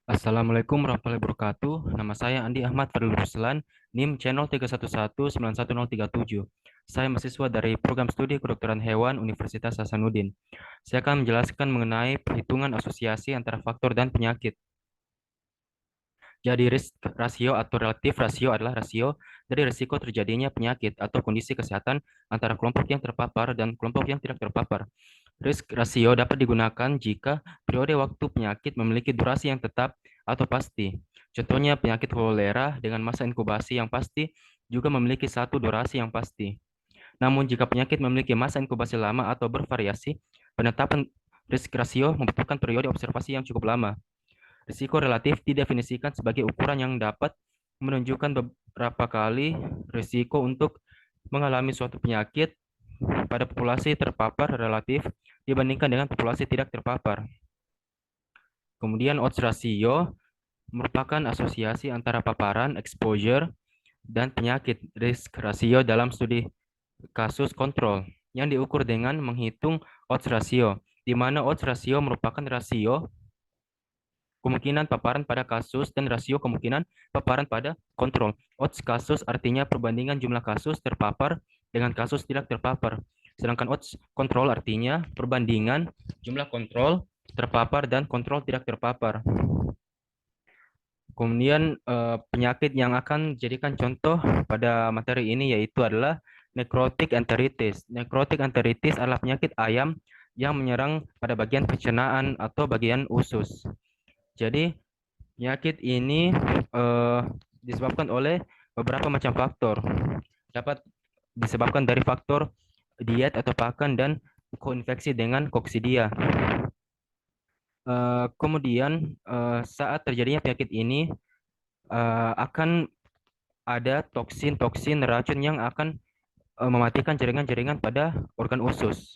Assalamualaikum warahmatullahi wabarakatuh. Nama saya Andi Ahmad Fadil Ruslan, NIM channel 311911037. Saya mahasiswa dari program studi kedokteran hewan Universitas Hasanuddin. Saya akan menjelaskan mengenai perhitungan asosiasi antara faktor dan penyakit. Jadi risk rasio atau relatif rasio adalah rasio dari risiko terjadinya penyakit atau kondisi kesehatan antara kelompok yang terpapar dan kelompok yang tidak terpapar. Risk rasio dapat digunakan jika periode waktu penyakit memiliki durasi yang tetap atau pasti. Contohnya penyakit kolera dengan masa inkubasi yang pasti juga memiliki satu durasi yang pasti. Namun jika penyakit memiliki masa inkubasi lama atau bervariasi, penetapan risk rasio membutuhkan periode observasi yang cukup lama. Risiko relatif didefinisikan sebagai ukuran yang dapat menunjukkan beberapa kali risiko untuk mengalami suatu penyakit pada populasi terpapar relatif dibandingkan dengan populasi tidak terpapar. Kemudian odds ratio merupakan asosiasi antara paparan, exposure, dan penyakit risk ratio dalam studi kasus kontrol yang diukur dengan menghitung odds ratio, di mana odds ratio merupakan rasio kemungkinan paparan pada kasus dan rasio kemungkinan paparan pada kontrol. Odds kasus artinya perbandingan jumlah kasus terpapar dengan kasus tidak terpapar. Sedangkan odds kontrol artinya perbandingan jumlah kontrol terpapar dan kontrol tidak terpapar. Kemudian penyakit yang akan dijadikan contoh pada materi ini yaitu adalah necrotic enteritis. Necrotic enteritis adalah penyakit ayam yang menyerang pada bagian pencernaan atau bagian usus. Jadi penyakit ini disebabkan oleh beberapa macam faktor. Dapat disebabkan dari faktor diet atau pakan dan koinfeksi dengan koksidia. Kemudian saat terjadinya penyakit ini akan ada toksin-toksin racun yang akan mematikan jaringan-jaringan pada organ usus.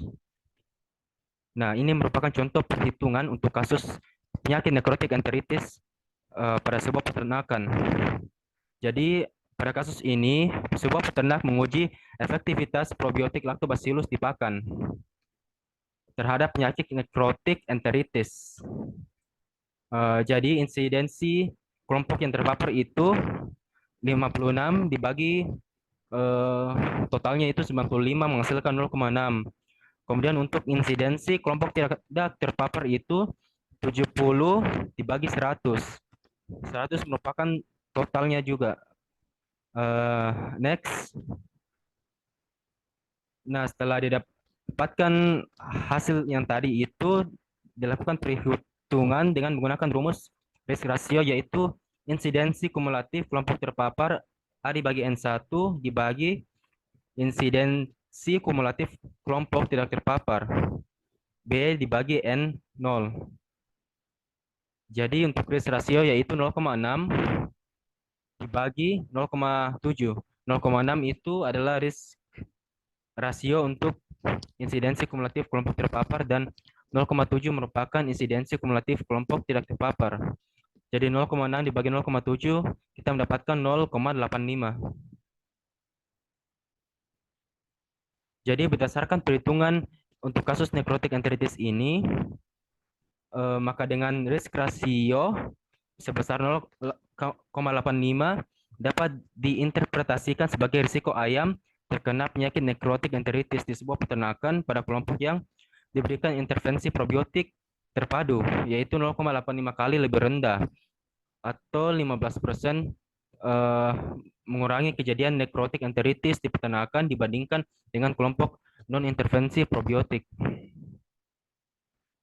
Nah, ini merupakan contoh perhitungan untuk kasus penyakit necrotic enteritis pada sebuah peternakan. Jadi pada kasus ini, sebuah peternak menguji efektivitas probiotik lactobacillus di pakan terhadap penyakit necrotic enteritis. Jadi insidensi kelompok yang terpapar itu 56 dibagi totalnya itu 95 menghasilkan 0,6. Kemudian untuk insidensi kelompok tidak terpapar itu 70 dibagi 100. 100 merupakan totalnya juga. Next. Nah, setelah didapatkan hasil yang tadi itu dilakukan perhitungan dengan menggunakan rumus risk ratio yaitu insidensi kumulatif kelompok terpapar A dibagi N1 dibagi insidensi kumulatif kelompok tidak terpapar B dibagi N0. Jadi untuk risk ratio yaitu 0,6 dibagi 0,7. 0,6 itu adalah risk rasio untuk insidensi kumulatif kelompok terpapar dan 0,7 merupakan insidensi kumulatif kelompok tidak terpapar. Jadi 0,6 dibagi 0,7 kita mendapatkan 0,85. Jadi berdasarkan perhitungan untuk kasus necrotic enteritis ini, maka dengan risk rasio sebesar 0,85 dapat diinterpretasikan sebagai risiko ayam terkena penyakit necrotic enteritis di sebuah peternakan pada kelompok yang diberikan intervensi probiotik terpadu, yaitu 0,85 kali lebih rendah atau 15% mengurangi kejadian necrotic enteritis di peternakan dibandingkan dengan kelompok non-intervensi probiotik.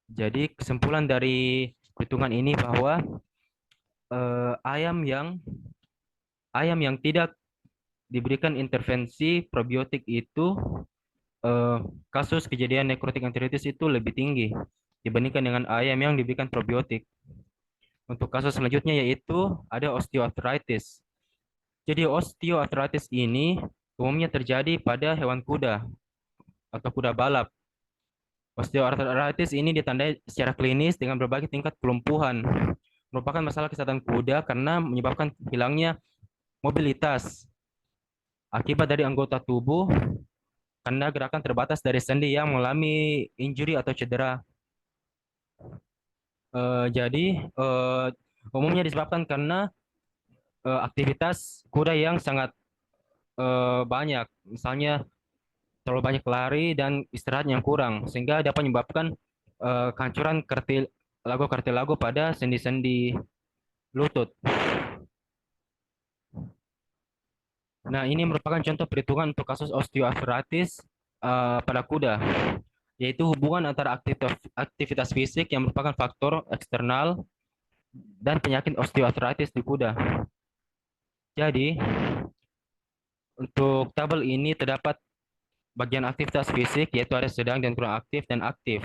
Jadi kesimpulan dari perhitungan ini bahwa eh, ayam yang ayam yang tidak diberikan intervensi probiotik itu eh, kasus kejadian necrotic enteritis itu lebih tinggi dibandingkan dengan ayam yang diberikan probiotik. Untuk kasus selanjutnya yaitu ada osteoarthritis. Jadi osteoarthritis ini umumnya terjadi pada hewan kuda atau kuda balap. Osteoarthritis ini ditandai secara klinis dengan berbagai tingkat kelumpuhan. Merupakan masalah kesehatan kuda karena menyebabkan hilangnya mobilitas akibat dari anggota tubuh karena gerakan terbatas dari sendi yang mengalami injury atau cedera. Jadi Umumnya disebabkan karena aktivitas kuda yang sangat banyak, misalnya terlalu banyak lari dan istirahat yang kurang, sehingga dapat menyebabkan kehancuran kartilago pada sendi-sendi lutut. Nah, ini merupakan contoh perhitungan untuk kasus osteoartritis pada kuda, yaitu hubungan antara aktivitas fisik yang merupakan faktor eksternal dan penyakit osteoartritis di kuda. Jadi, untuk tabel ini terdapat bagian aktivitas fisik, yaitu ada sedang dan kurang aktif dan aktif,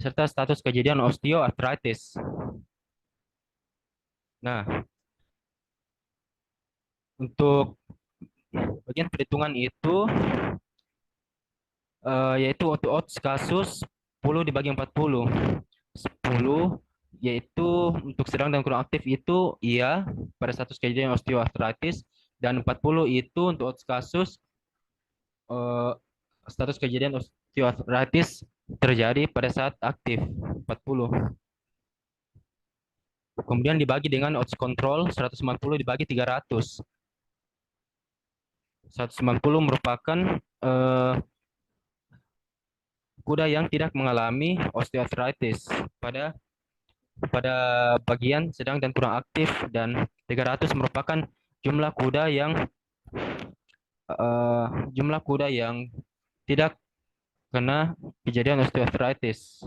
serta status kejadian osteoartritis. Nah, untuk bagian perhitungan itu yaitu untuk odds kasus 10 dibagi 40. 10 yaitu untuk sedang dan kurang aktif itu iya pada status kejadian osteoartritis, dan 40 itu untuk odds kasus eh, status kejadian osteoartritis terjadi pada saat aktif 40. Kemudian dibagi dengan odds control 190 dibagi 300. 190 merupakan kuda yang tidak mengalami osteoartritis pada pada bagian sedang dan kurang aktif, dan 300 merupakan jumlah kuda yang eh, jumlah kuda yang tidak kena kejadian osteoartritis.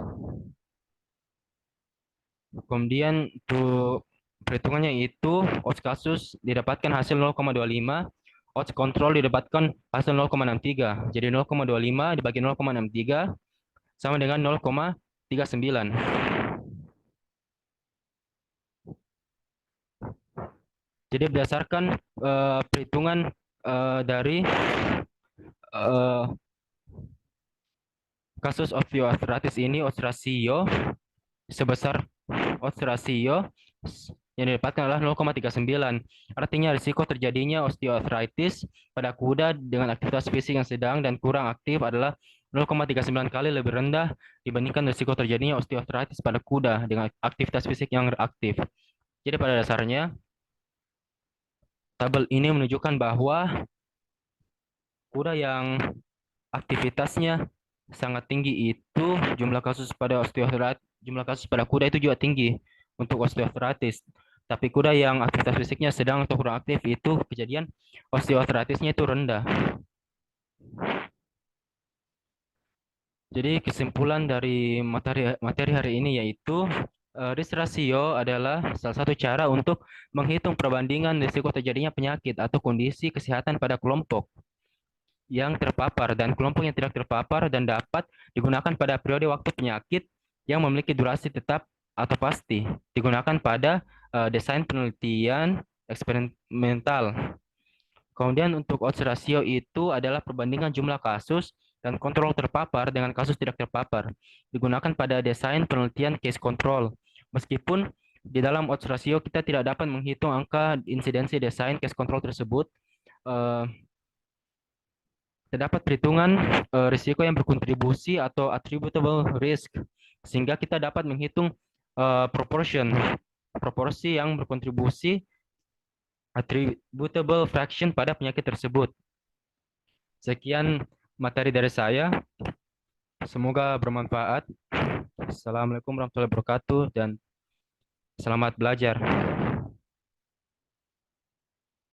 Kemudian untuk perhitungannya itu odds kasus didapatkan hasil 0,25, odds kontrol didapatkan hasil 0,63. Jadi 0,25 dibagi 0,63 sama dengan 0,39. Jadi berdasarkan perhitungan dari eh, kasus osteoartritis ini, sebesar odds rasio yang didapatkan adalah 0,39. Artinya risiko terjadinya osteoartritis pada kuda dengan aktivitas fisik yang sedang dan kurang aktif adalah 0,39 kali lebih rendah dibandingkan risiko terjadinya osteoartritis pada kuda dengan aktivitas fisik yang aktif. Jadi pada dasarnya tabel ini menunjukkan bahwa kuda yang aktivitasnya sangat tinggi itu jumlah kasus pada kuda itu juga tinggi untuk osteoartritis. Tapi kuda yang aktivitas fisiknya sedang atau kurang aktif itu kejadian osteoartritisnya itu rendah. Jadi kesimpulan dari materi hari ini yaitu risk ratio adalah salah satu cara untuk menghitung perbandingan risiko terjadinya penyakit atau kondisi kesehatan pada kelompok yang terpapar dan kelompok yang tidak terpapar, dan dapat digunakan pada periode waktu penyakit yang memiliki durasi tetap atau pasti. Digunakan pada desain penelitian eksperimental. Kemudian untuk odds ratio itu adalah perbandingan jumlah kasus dan kontrol terpapar dengan kasus tidak terpapar. Digunakan pada desain penelitian case control. Meskipun di dalam odds ratio kita tidak dapat menghitung angka insidensi desain case control tersebut, eh, terdapat perhitungan risiko yang berkontribusi atau attributable risk, sehingga kita dapat menghitung proporsi yang berkontribusi attributable fraction pada penyakit tersebut. Sekian materi dari saya, semoga bermanfaat. Assalamualaikum warahmatullahi wabarakatuh dan selamat belajar.